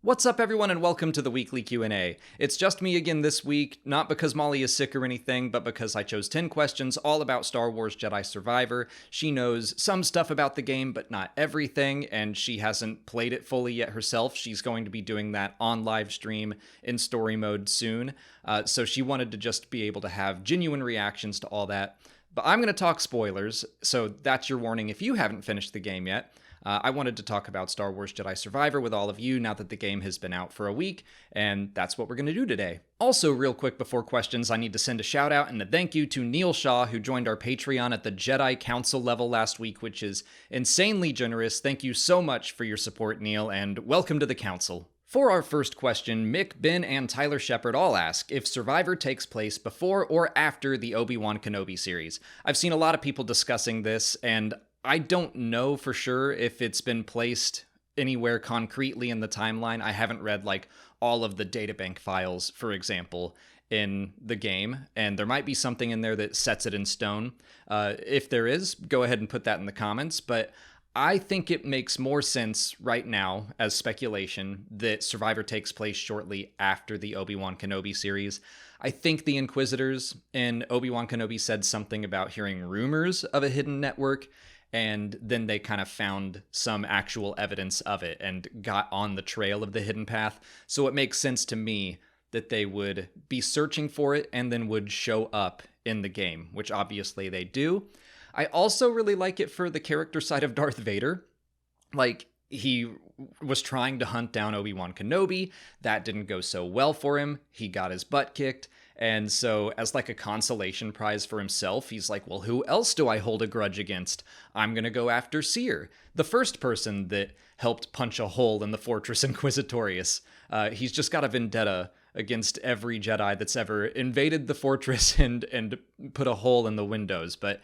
What's up, everyone, and welcome to the weekly Q&A. It's just me again this week, not because Molly is sick or anything, but because I chose 10 questions all about Star Wars Jedi Survivor. She knows some stuff about the game, but not everything, and she hasn't played it fully yet herself. She's going to be doing that on live stream in story mode soon, so she wanted to just be able to have genuine reactions to all that. But I'm going to talk spoilers, so that's your warning if you haven't finished the game yet. I wanted to talk about Star Wars Jedi Survivor with all of you now that the game has been out for a week, and that's what we're going to do today. Also, real quick before questions, I need to send a shout out and a thank you to Neil Shaw, who joined our Patreon at the Jedi Council level last week, which is insanely generous. Thank you so much for your support, Neil, and welcome to the Council. For our first question, Mick, Ben, and Tyler Shepard all ask if Survivor takes place before or after the Obi-Wan Kenobi series. I've seen a lot of people discussing this, and I don't know for sure if it's been placed anywhere concretely in the timeline. I haven't read all of the databank files, for example, in the game, and there might be something in there that sets it in stone. If there is, go ahead and put that in the comments, but I think it makes more sense right now as speculation that Survivor takes place shortly after the Obi-Wan Kenobi series. I think the Inquisitors in Obi-Wan Kenobi said something about hearing rumors of a hidden network, and then they kind of found some actual evidence of it and got on the trail of the hidden path. So it makes sense to me that they would be searching for it and then would show up in the game, which obviously they do. I also really like it for the character side of Darth Vader. He was trying to hunt down Obi-Wan Kenobi. That didn't go so well for him. He got his butt kicked. And so as a consolation prize for himself, he's like, well, who else do I hold a grudge against? I'm going to go after Seer, the first person that helped punch a hole in the Fortress Inquisitorius. He's just got a vendetta against every Jedi that's ever invaded the fortress and put a hole in the windows. But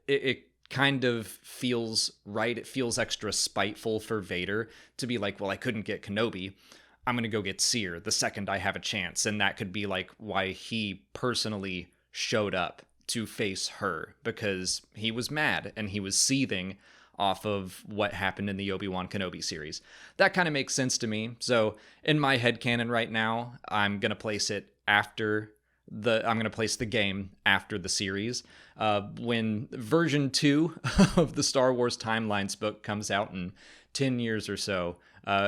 it kind of feels right. It feels extra spiteful for Vader to be like, well, I couldn't get Kenobi. I'm going to go get Seer the second I have a chance. And that could be why he personally showed up to face her, because he was mad and he was seething off of what happened in the Obi-Wan Kenobi series. That kind of makes sense to me. So in my headcanon right now, I'm going to place it after I'm going to place the game after the series. When version 2 of the Star Wars Timelines book comes out in 10 years or so,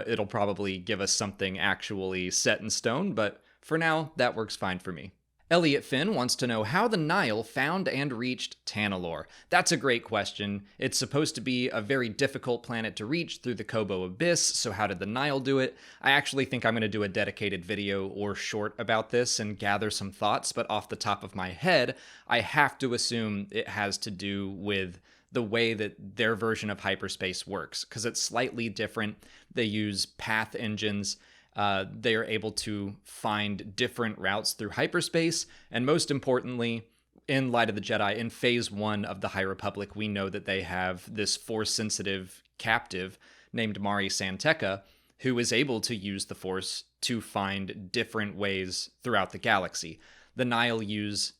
it'll probably give us something actually set in stone, but for now, that works fine for me. Elliot Finn wants to know how the Nile found and reached Tanalorr. That's a great question. It's supposed to be a very difficult planet to reach through the Koboh Abyss, so how did the Nile do it? I actually think I'm going to do a dedicated video or short about this and gather some thoughts, but off the top of my head, I have to assume it has to do with the way that their version of hyperspace works, because it's slightly different. They use path engines. They are able to find different routes through hyperspace, and most importantly, in Light of the Jedi, in Phase 1 of the High Republic, we know that they have this Force-sensitive captive named Mari Santeca, who is able to use the Force to find different ways throughout the galaxy. The Nile use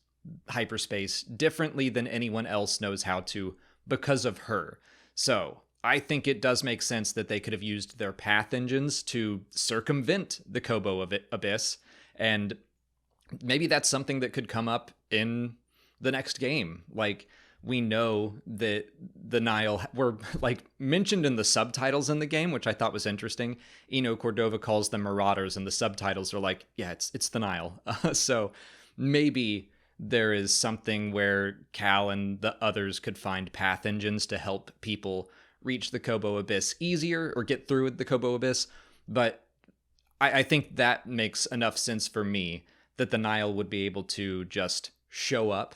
hyperspace differently than anyone else knows how to because of her. So I think it does make sense that they could have used their path engines to circumvent the Koboh Abyss, and maybe that's something that could come up in the next game. We know that the Nile were mentioned in the subtitles in the game, which I thought was interesting. Eno Cordova calls them Marauders, and the subtitles are yeah, it's the Nile. So maybe there is something where Cal and the others could find path engines to help people reach the Koboh Abyss easier or get through the Koboh Abyss. But I think that makes enough sense for me that the Nile would be able to just show up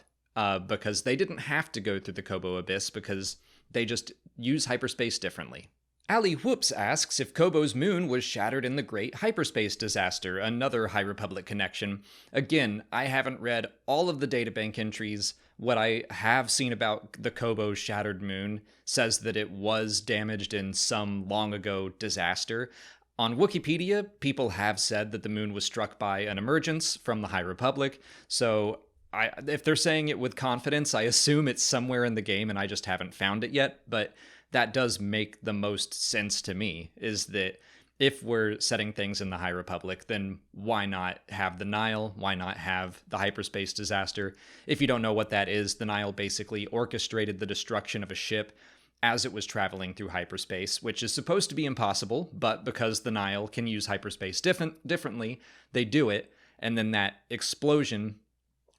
because they didn't have to go through the Koboh Abyss because they just use hyperspace differently. Ali Whoops asks if Koboh's moon was shattered in the Great Hyperspace Disaster, another High Republic connection. Again, I haven't read all of the databank entries. What I have seen about the Koboh's shattered moon says that it was damaged in some long ago disaster. On Wikipedia, people have said that the moon was struck by an emergence from the High Republic, so if they're saying it with confidence, I assume it's somewhere in the game and I just haven't found it yet, but that does make the most sense to me, is that if we're setting things in the High Republic, then why not have the Nile? Why not have the hyperspace disaster? If you don't know what that is, the Nile basically orchestrated the destruction of a ship as it was traveling through hyperspace, which is supposed to be impossible, but because the Nile can use hyperspace differently, they do it, and then that explosion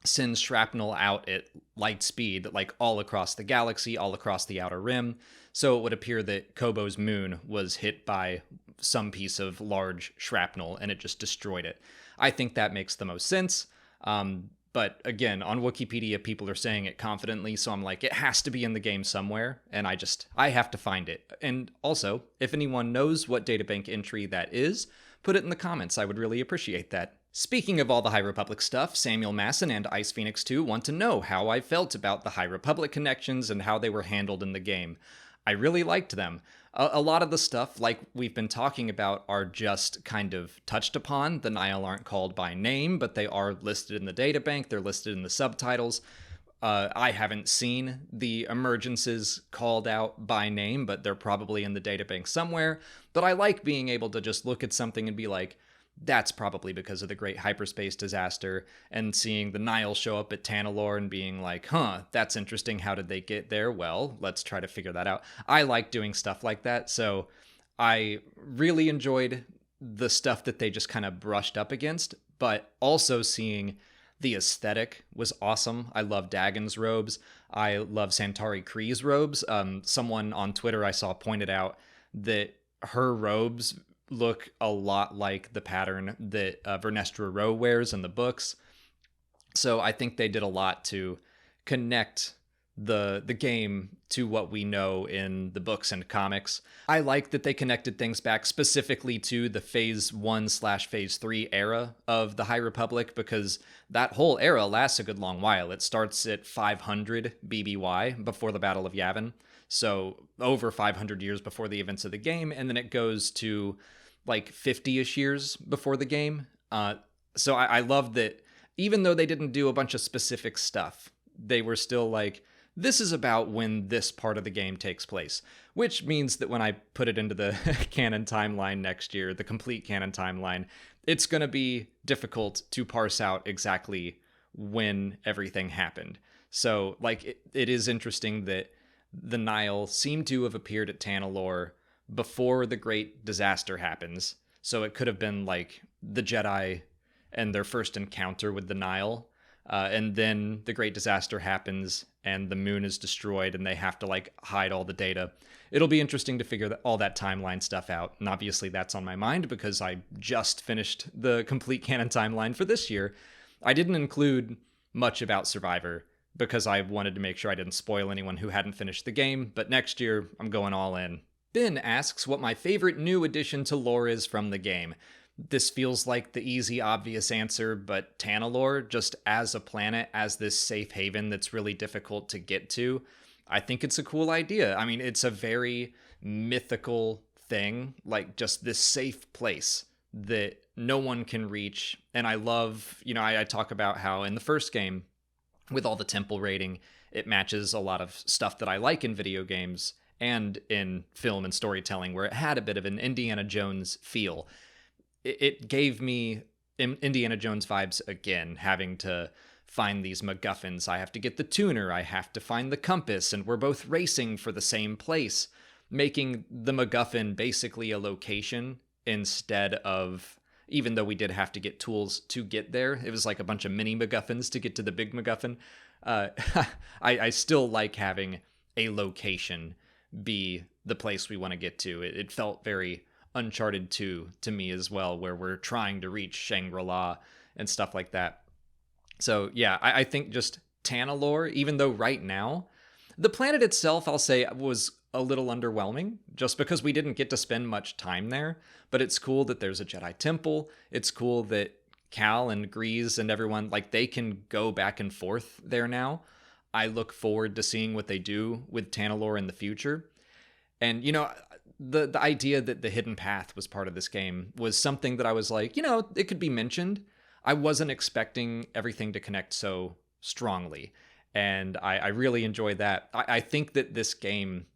sends shrapnel out at light speed, like all across the galaxy, all across the outer rim. So it would appear that Koboh's moon was hit by some piece of large shrapnel and it just destroyed it. I think that makes the most sense. But again, on Wikipedia, people are saying it confidently, so I'm like, it has to be in the game somewhere, and I have to find it. And also, if anyone knows what databank entry that is, put it in the comments. I would really appreciate that. Speaking of all the High Republic stuff, Samuel Masson and Ice Phoenix 2 want to know how I felt about the High Republic connections and how they were handled in the game. I really liked them. A lot of the stuff, like we've been talking about, are just kind of touched upon. The Nile aren't called by name, but they are listed in the databank. They're listed in the subtitles. I haven't seen the emergences called out by name, but they're probably in the databank somewhere. But I like being able to just look at something and be like, that's probably because of the great hyperspace disaster, and seeing the Nile show up at Tanalorr and being like, that's interesting. How did they get there? Well, let's try to figure that out. I like doing stuff like that, so I really enjoyed the stuff that they just kind of brushed up against, but also seeing the aesthetic was awesome. I love Dagon's robes. I love Santari Kree's robes. Someone on Twitter I saw pointed out that her robes look a lot like the pattern that Vernestra Rowe wears in the books. So I think they did a lot to connect the game to what we know in the books and comics. I like that they connected things back specifically to the Phase 1/Phase 3 era of the High Republic, because that whole era lasts a good long while. It starts at 500 BBY, before the Battle of Yavin. So over 500 years before the events of the game, and then it goes to like 50-ish years before the game. So I love that even though they didn't do a bunch of specific stuff, they were still like, this is about when this part of the game takes place, which means that when I put it into the canon timeline next year, the complete canon timeline, it's going to be difficult to parse out exactly when everything happened. So like it is interesting that the Nile seemed to have appeared at Tanalorr before the great disaster happens. So it could have been like the Jedi and their first encounter with the Nile. And then the great disaster happens and the moon is destroyed and they have to like hide all the data. It'll be interesting to figure all that timeline stuff out. And obviously that's on my mind because I just finished the complete canon timeline for this year. I didn't include much about Survivor because I wanted to make sure I didn't spoil anyone who hadn't finished the game. But next year, I'm going all in. Ben asks what my favorite new addition to lore is from the game. This feels like the easy, obvious answer, but Tanalorr, just as a planet, as this safe haven that's really difficult to get to, I think it's a cool idea. I mean, it's a very mythical thing, like just this safe place that no one can reach. And I love, I talk about how in the first game, with all the temple raiding, it matches a lot of stuff that I like in video games and in film and storytelling, where it had a bit of an Indiana Jones feel. It gave me Indiana Jones vibes again, having to find these MacGuffins. I have to get the tuner, I have to find the compass, and we're both racing for the same place, making the MacGuffin basically a location instead of, even though we did have to get tools to get there, it was like a bunch of mini MacGuffins to get to the big MacGuffin. I still like having a location be the place we want to get to. It felt very Uncharted 2 to me as well, where we're trying to reach Shangri-La and stuff like that. So yeah, I think just Tanalorr, even though right now, the planet itself, I'll say, was a little underwhelming, just because we didn't get to spend much time there, but it's cool that there's a Jedi temple. It's cool that Cal and Grease and everyone, like, they can go back and forth there now. I look forward to seeing what they do with Tanalorr in the future. And, the idea that the hidden path was part of this game was something that I was like, it could be mentioned. I wasn't expecting everything to connect so strongly. And I really enjoyed that. I think that this game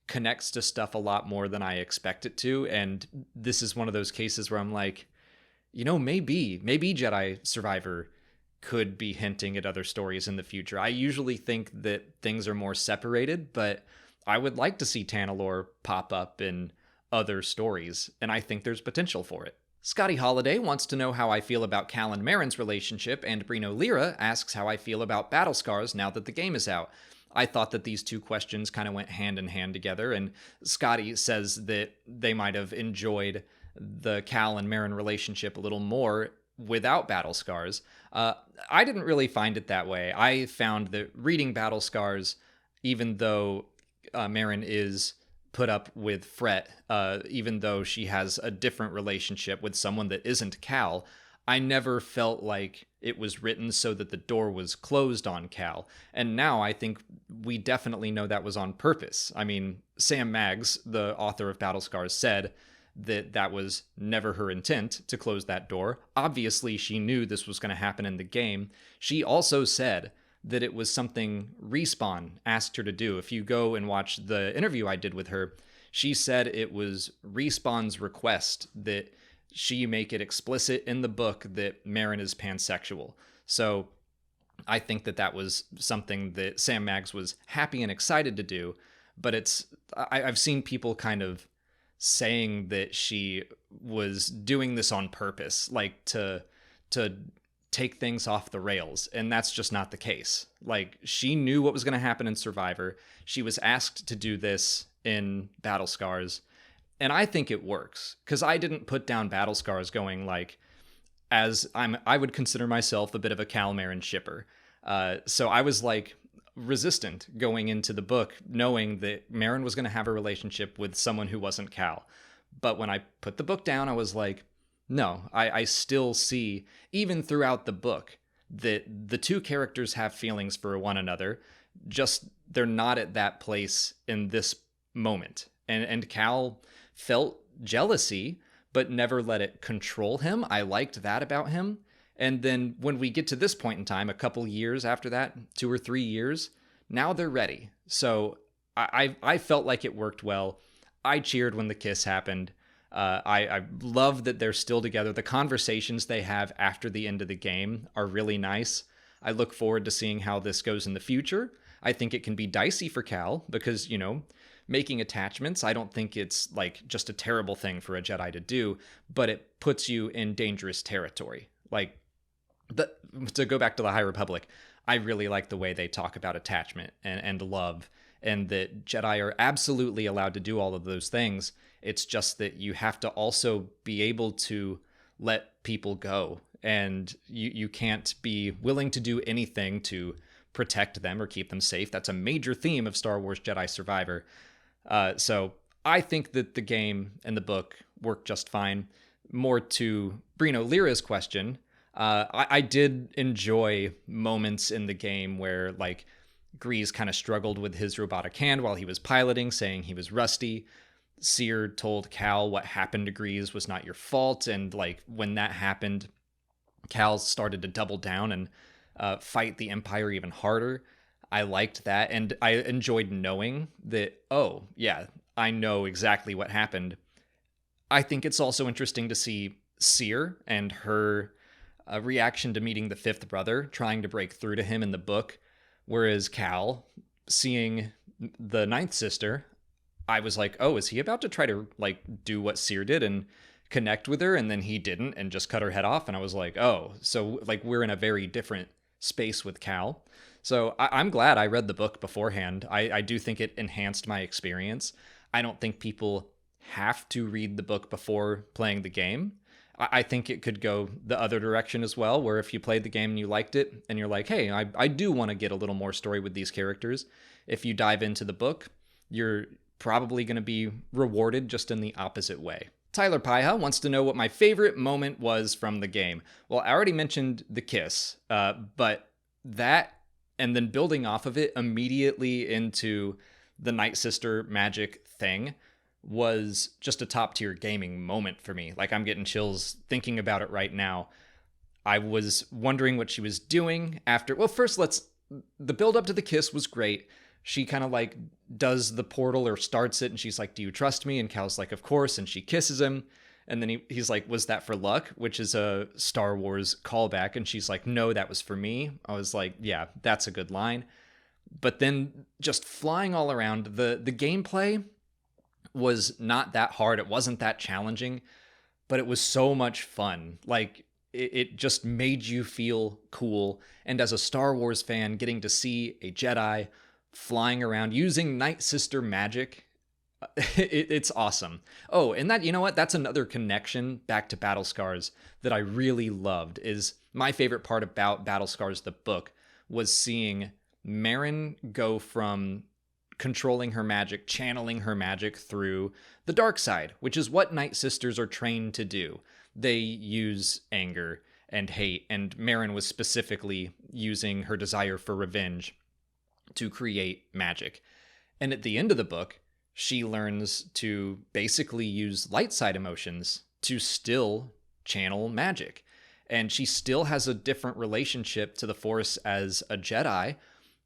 connects to stuff a lot more than I expect it to. And this is one of those cases where I'm like, maybe Jedi Survivor could be hinting at other stories in the future. I usually think that things are more separated, but I would like to see Tanalorr pop up in other stories, and I think there's potential for it. Scotty Holiday wants to know how I feel about Cal and Marin's relationship, and Brino Lira asks how I feel about Battle Scars now that the game is out. I thought that these two questions kind of went hand in hand together, and Scotty says that they might have enjoyed the Cal and Marin relationship a little more without Battle Scars. I didn't really find it that way. I found that reading Battle Scars, even though Marin is put up with Fret, even though she has a different relationship with someone that isn't Cal, I never felt like it was written so that the door was closed on Cal. And now I think we definitely know that was on purpose. I mean, Sam Maggs, the author of Battle Scars, said that was never her intent to close that door. Obviously, she knew this was going to happen in the game. She also said that it was something Respawn asked her to do. If you go and watch the interview I did with her, she said it was Respawn's request that she make it explicit in the book that Marin is pansexual. So I think that was something that Sam Maggs was happy and excited to do, but I've seen people kind of saying that she was doing this on purpose, like to take things off the rails, and that's just not the case. Like, she knew what was going to happen in Survivor. She was asked to do this in Battle Scars, and I think it works, because I didn't put down Battle Scars going like, I would consider myself a bit of a Cal Marin shipper. So I was like resistant going into the book, knowing that Marin was going to have a relationship with someone who wasn't Cal. But when I put the book down, I was like, no, I still see, even throughout the book, that the two characters have feelings for one another, just they're not at that place in this moment. And Cal felt jealousy, but never let it control him. I liked that about him. And then when we get to this point in time, a couple years after that, 2 or 3 years, now they're ready. So I felt like it worked well. I cheered when the kiss happened. I love that they're still together. The conversations they have after the end of the game are really nice. I look forward to seeing how this goes in the future. I think it can be dicey for Cal because, making attachments, I don't think it's like just a terrible thing for a Jedi to do, but it puts you in dangerous territory. Like, to go back to the High Republic, I really like the way they talk about attachment and love, and that Jedi are absolutely allowed to do all of those things. It's just that you have to also be able to let people go, and you can't be willing to do anything to protect them or keep them safe. That's a major theme of Star Wars Jedi Survivor. So I think that the game and the book work just fine. More to Brino Lira's question, I did enjoy moments in the game where, like, Grease kind of struggled with his robotic hand while he was piloting, saying he was rusty. Seer told Cal what happened to Grease was not your fault, and, like, when that happened, Cal started to double down and fight the Empire even harder. I liked that, and I enjoyed knowing that, oh, yeah, I know exactly what happened. I think it's also interesting to see Seer and her reaction to meeting the fifth brother, trying to break through to him in the book, whereas Cal, seeing the ninth sister, I was like, oh, is he about to try to, like, do what Seer did and connect with her? And then he didn't and just cut her head off. And I was like, oh, so, like, we're in a very different space with Cal. So I'm glad I read the book beforehand. I do think it enhanced my experience. I don't think people have to read the book before playing the game. I think it could go the other direction as well, where if you played the game and you liked it and you're like, hey, I do want to get a little more story with these characters. If you dive into the book, you're probably going to be rewarded just in the opposite way. Tyler Paiha wants to know what my favorite moment was from the game. Well, I already mentioned the kiss, but that, and then building off of it immediately into the Night Sister magic thing, was just a top tier gaming moment for me. Like, I'm getting chills thinking about it right now. I was wondering what she was doing after. Well, first, the build up to the kiss was great. she kind of like does the portal or starts it, and she's like, "Do you trust me?" And Cal's like, "Of course." And she kisses him. And then he's like, "Was that for luck?" Which is a Star Wars callback. And she's like, "No, that was for me." I was like, yeah, that's a good line. But then just flying all around, the gameplay was not that hard. It wasn't that challenging, but it was so much fun. Like, it just made you feel cool. And as a Star Wars fan, getting to see a Jedi flying around using Night Sister magic, it's awesome. Oh, and that, you know what? That's another connection back to Battle Scars that I really loved. Is my favorite part about Battle Scars, the book, was seeing Marin go from controlling her magic, channeling her magic through the dark side, which is what Night Sisters are trained to do. They use anger and hate, and Marin was specifically using her desire for revenge to create magic. And at the end of the book, she learns to basically use light side emotions to still channel magic. And she still has a different relationship to the Force as a Jedi,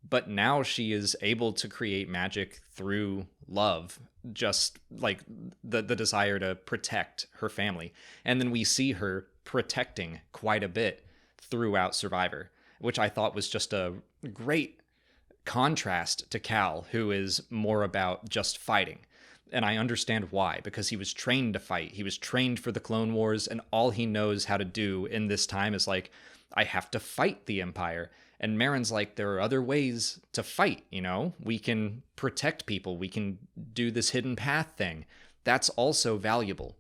but now she is able to create magic through love, just like the desire to protect her family. And then we see her protecting quite a bit throughout Survivor, which I thought was just a great contrast to Cal, who is more about just fighting. And I understand why, because he was trained to fight. He was trained for the Clone Wars, and all he knows how to do in this time is like, I have to fight the Empire. And Marin's like, there are other ways to fight, you know? We can protect people. We can do this hidden path thing. That's also valuable.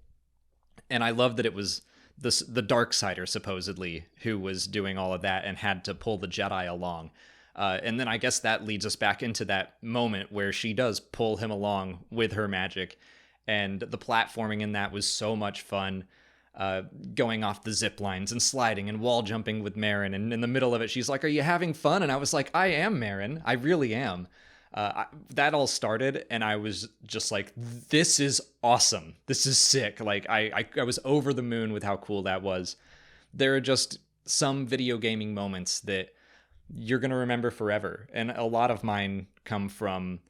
And I love that it was the Darksider, supposedly, who was doing all of that and had to pull the Jedi along. And then I guess that leads us back into that moment where she does pull him along with her magic. And the platforming in that was so much fun. Going off the zip lines and sliding and wall jumping with Marin. And in the middle of it, she's like, "Are you having fun?" And I was like, "I am, Marin. I really am." That all started, and I was just like, this is awesome. This is sick. Like, I was over the moon with how cool that was. There are just some video gaming moments that you're going to remember forever. And a lot of mine come from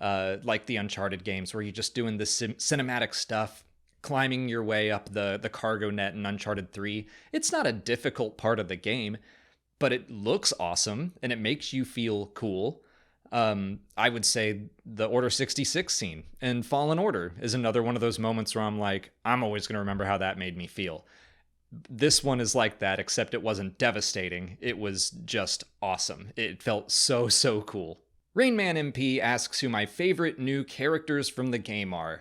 like the Uncharted games, where you're just doing this cinematic stuff, climbing your way up the cargo net in Uncharted 3. It's not a difficult part of the game, but it looks awesome and it makes you feel cool. I would say the Order 66 scene in Fallen Order is another one of those moments where I'm like, I'm always going to remember how that made me feel. This one is like that, except it wasn't devastating. It was just awesome. It felt so, so cool. Rainman MP asks who my favorite new characters from the game are.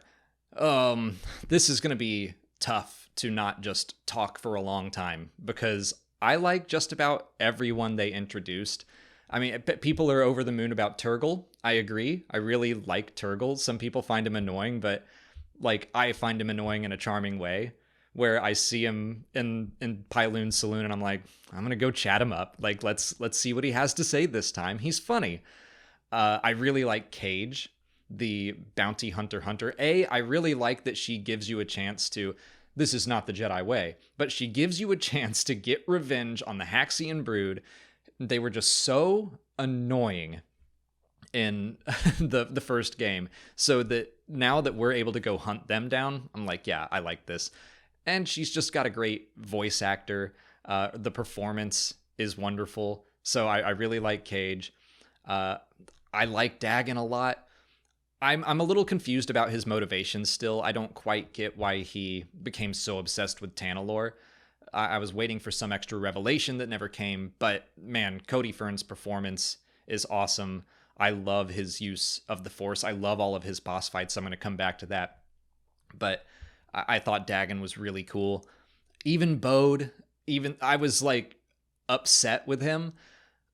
This is going to be tough to not just talk for a long time, because I like just about everyone they introduced. I mean, people are over the moon about Turgle. I agree. I really like Turgle. Some people find him annoying, but like, I find him annoying in a charming way, where I see him in Pyloon's saloon and I'm like, I'm going to go chat him up. Like, let's see what he has to say this time. He's funny. I really like Cage, the bounty hunter. I really like that she gives you a chance to, this is not the Jedi way, but she gives you a chance to get revenge on the Haxian brood. They were just so annoying in the first game, so that now that we're able to go hunt them down, I'm like, yeah, I like this. And she's just got a great voice actor. The performance is wonderful. So I really like Cage. I like Dagon a lot. I'm a little confused about his motivations still. I don't quite get why he became so obsessed with Tanalorr. I was waiting for some extra revelation that never came, but man, Cody Fern's performance is awesome. I love his use of the Force. I love all of his boss fights. I'm going to come back to that. But I thought Dagon was really cool. Even Bode, I was like upset with him.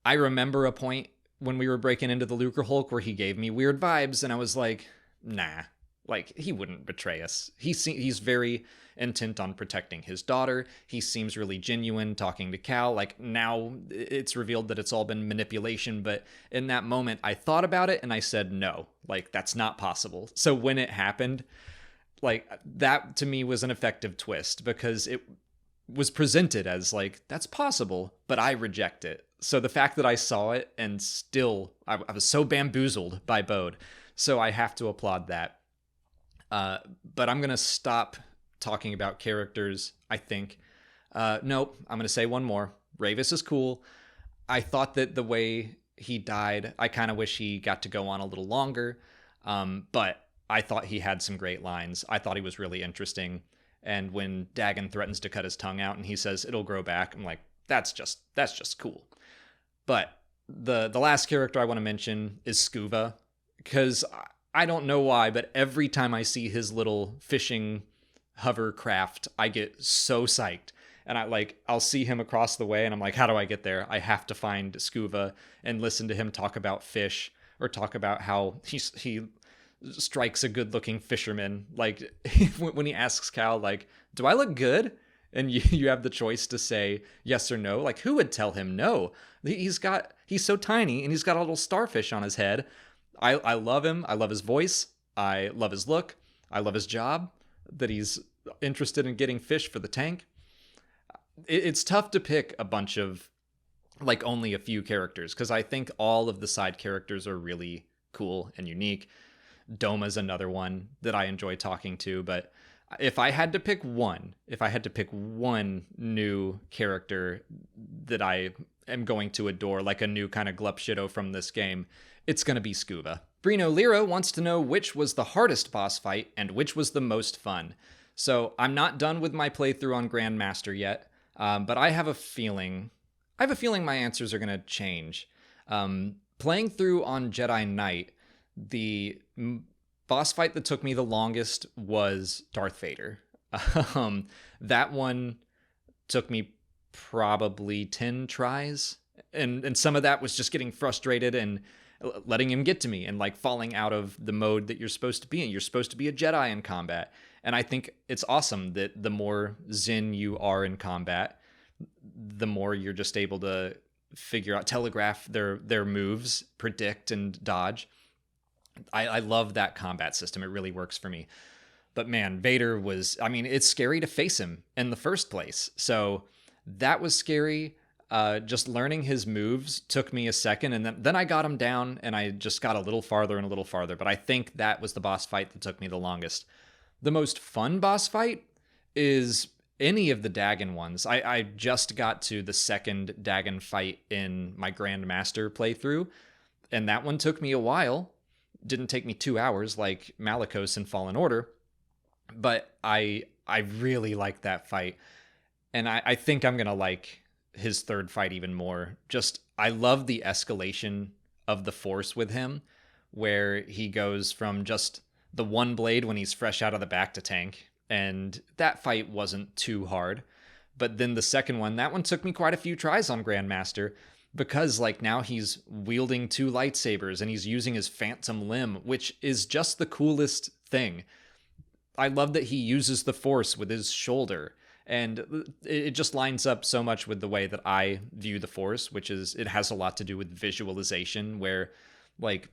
I remember a point when we were breaking into the Lucre Hulk where he gave me weird vibes, and I was like, nah, like, he wouldn't betray us. He's very intent on protecting his daughter. He seems really genuine talking to Cal. Like, now it's revealed that it's all been manipulation, but in that moment I thought about it and I said, no, like, that's not possible. So when it happened, like, that to me was an effective twist, because was presented as like, that's possible, but I reject it. So the fact that I saw it and still, I was so bamboozled by Bode. So I have to applaud that. But I'm going to stop talking about characters, I think. Nope, I'm going to say one more. Rayvis is cool. I thought that the way he died, I kind of wish he got to go on a little longer. But I thought he had some great lines. I thought he was really interesting. And when Dagon threatens to cut his tongue out and he says it'll grow back, I'm like, that's just cool. But the last character I want to mention is Scuba, because I don't know why, but every time I see his little fishing hovercraft, I get so psyched. And I'll see him across the way and I'm like, how do I get there? I have to find Scuba and listen to him talk about fish, or talk about how he strikes a good looking fisherman. Like when he asks Cal, like, do I look good? And you have the choice to say yes or no. Like, who would tell him no? He's so tiny and he's got a little starfish on his head. I love him. I love his voice. I love his look. I love his job, that he's interested in getting fish for the tank. It's tough to pick a bunch of, like, only a few characters, because I think all of the side characters are really cool and unique. Doma's another one that I enjoy talking to, but if I had to pick one new character that I am going to adore, like a new kind of Glupshido from this game, it's going to be Scuba. Brino Lira wants to know which was the hardest boss fight and which was the most fun. So I'm not done with my playthrough on Grandmaster yet. But I have a feeling my answers are going to change. Playing through on Jedi Knight, the boss fight that took me the longest was Darth Vader. That one took me probably 10 tries. And some of that was just getting frustrated and letting him get to me and like falling out of the mode that you're supposed to be in. You're supposed to be a Jedi in combat. And I think it's awesome that the more Zen you are in combat, the more you're just able to figure out, telegraph their moves, predict, and dodge. I love that combat system. It really works for me. But man, Vader it's scary to face him in the first place. So that was scary. Just learning his moves took me a second, and then I got him down, and I just got a little farther and a little farther. But I think that was the boss fight that took me the longest. The most fun boss fight is any of the Dagon ones. I just got to the second Dagon fight in my Grandmaster playthrough, and that one took me a while. Didn't take me 2 hours like Malicos in Fallen Order, but I really liked that fight, and I think I'm going to like his third fight even more. Just, I love the escalation of the Force with him, where he goes from just the one blade when he's fresh out of the Bacta tank, and that fight wasn't too hard. But then the second one, that one took me quite a few tries on Grandmaster, because like now he's wielding 2 lightsabers and he's using his phantom limb, which is just the coolest thing. I love that he uses the Force with his shoulder, and it just lines up so much with the way that I view the Force, which is, it has a lot to do with visualization, where like,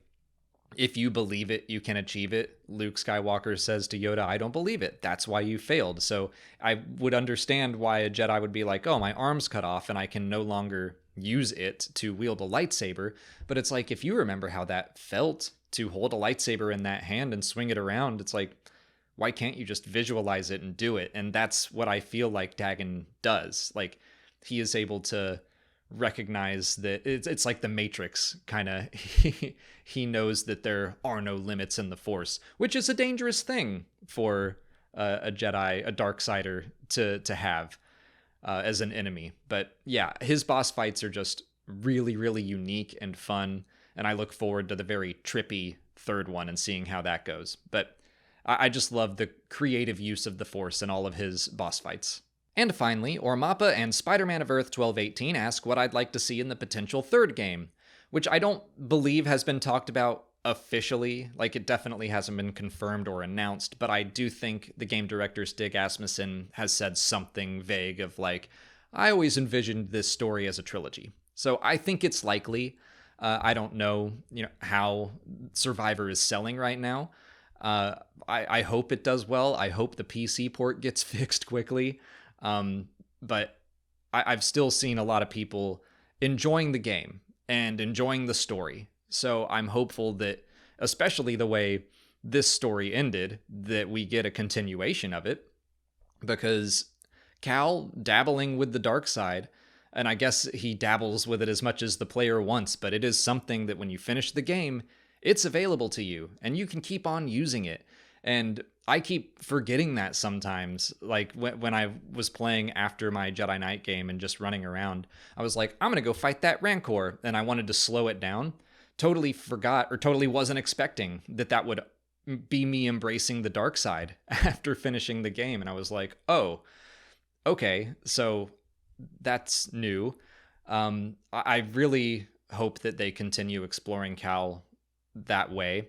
if you believe it, you can achieve it. Luke Skywalker says to Yoda, I don't believe it. That's why you failed. So I would understand why a Jedi would be like, oh, my arm's cut off and I can no longer use it to wield a lightsaber. But it's like, if you remember how that felt to hold a lightsaber in that hand and swing it around, it's like, why can't you just visualize it and do it? And that's what I feel like Dagon does. Like, he is able to recognize that it's like the Matrix kind of. He knows that there are no limits in the Force, which is a dangerous thing for a Jedi, a Darksider, to have as an enemy. But yeah, his boss fights are just really, really unique and fun, and I look forward to the very trippy third one and seeing how that goes. But I just love the creative use of the Force in all of his boss fights. And finally, Ormappa and Spider-Man of Earth 1218 ask what I'd like to see in the potential third game, which I don't believe has been talked about officially. Like, it definitely hasn't been confirmed or announced, but I do think the game director Stig Asmussen has said something vague of like, I always envisioned this story as a trilogy. So I think it's likely. I don't know, how Survivor is selling right now. I hope it does well. I hope the PC port gets fixed quickly. but I've still seen a lot of people enjoying the game and enjoying the story. So I'm hopeful that, especially the way this story ended, that we get a continuation of it, because Cal dabbling with the dark side, and I guess he dabbles with it as much as the player wants, but it is something that when you finish the game, it's available to you and you can keep on using it. And I keep forgetting that sometimes. Like when I was playing after my Jedi Knight game and just running around, I was like, I'm going to go fight that Rancor. And I wanted to slow it down. Totally forgot, or totally wasn't expecting that would be me embracing the dark side after finishing the game. And I was like, oh, okay, so that's new. I really hope that they continue exploring Cal that way.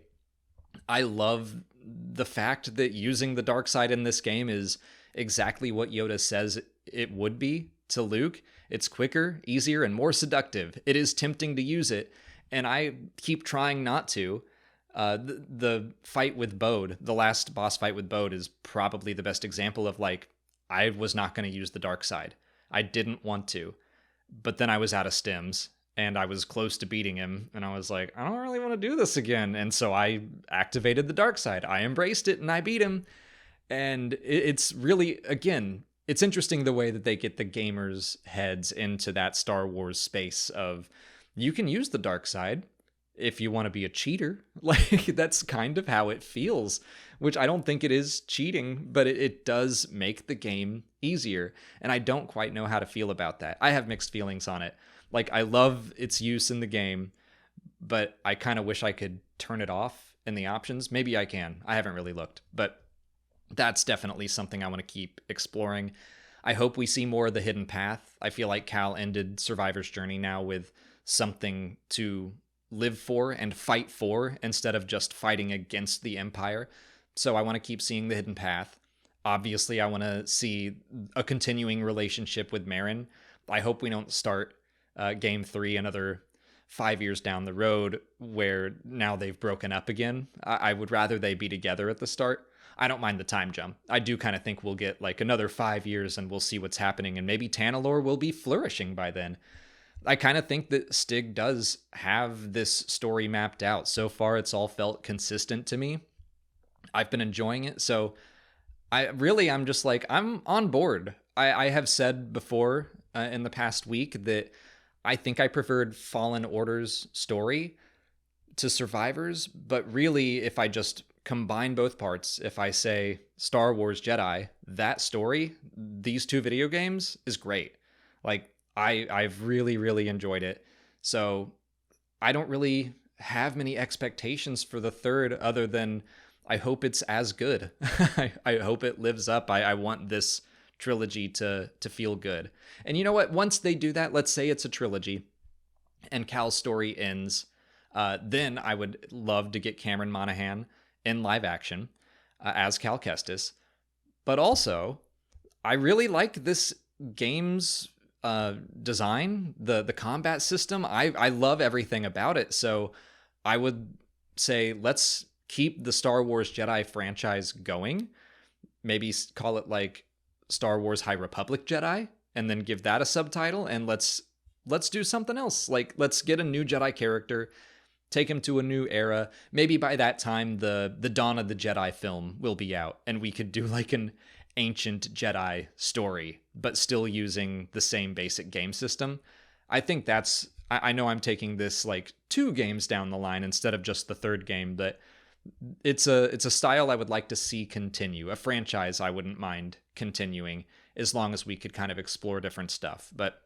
I love the fact that using the dark side in this game is exactly what Yoda says it would be to Luke. It's quicker, easier, and more seductive. It is tempting to use it, and I keep trying not to. The fight with Bode, the last boss fight with Bode, is probably the best example of, like, I was not going to use the dark side. I didn't want to, but then I was out of stims and I was close to beating him, and I was like, I don't really want to do this again. And so I activated the dark side. I embraced it and I beat him. And it's really, again, it's interesting the way that they get the gamers' heads into that Star Wars space of, you can use the dark side if you want to be a cheater. Like, that's kind of how it feels, which I don't think it is cheating, but it does make the game easier. And I don't quite know how to feel about that. I have mixed feelings on it. Like, I love its use in the game, but I kind of wish I could turn it off in the options. Maybe I can. I haven't really looked, but that's definitely something I want to keep exploring. I hope we see more of the hidden path. I feel like Cal ended Survivor's Journey now with something to live for and fight for instead of just fighting against the Empire. So I want to keep seeing the hidden path. Obviously, I want to see a continuing relationship with Marin. I hope we don't start Game 3 another 5 years down the road where now they've broken up again. I would rather they be together at the start. I don't mind the time jump. I do kind of think we'll get like another 5 years and we'll see what's happening, and maybe Tanalorr will be flourishing by then. I kind of think that Stig does have this story mapped out. So far, it's all felt consistent to me. I've been enjoying it. So I'm just like, I'm on board. I have said before in the past week that I think I preferred Fallen Order's story to Survivor's, but really, if I just combine both parts, if I say Star Wars Jedi, that story, these two video games, is great. Like, I've really, really enjoyed it. So I don't really have many expectations for the third other than I hope it's as good. I hope it lives up. I want this trilogy to feel good. And you know what? Once they do that, let's say it's a trilogy and Cal's story ends, then I would love to get Cameron Monaghan in live action as Cal Kestis. But also, I really like this game's design, the combat system. I love everything about it. So I would say let's keep the Star Wars Jedi franchise going. Maybe call it like Star Wars High Republic Jedi, and then give that a subtitle, and let's do something else. Like, let's get a new Jedi character, take him to a new era. Maybe by that time the Dawn of the Jedi film will be out, and we could do like an ancient Jedi story, but still using the same basic game system. I think that's, I know I'm taking this like 2 games down the line instead of just the third game, but it's a style I would like to see continue. A franchise I wouldn't mind continuing as long as we could kind of explore different stuff. But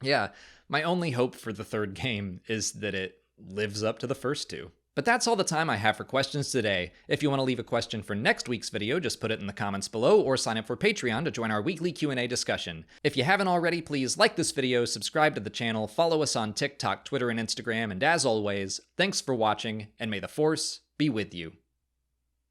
yeah, my only hope for the third game is that it lives up to the first 2. But that's all the time I have for questions today. If you want to leave a question for next week's video, just put it in the comments below or sign up for Patreon to join our weekly Q&A discussion. If you haven't already, please like this video, subscribe to the channel, follow us on TikTok, Twitter, and Instagram, and as always, thanks for watching, and may the Force be with you.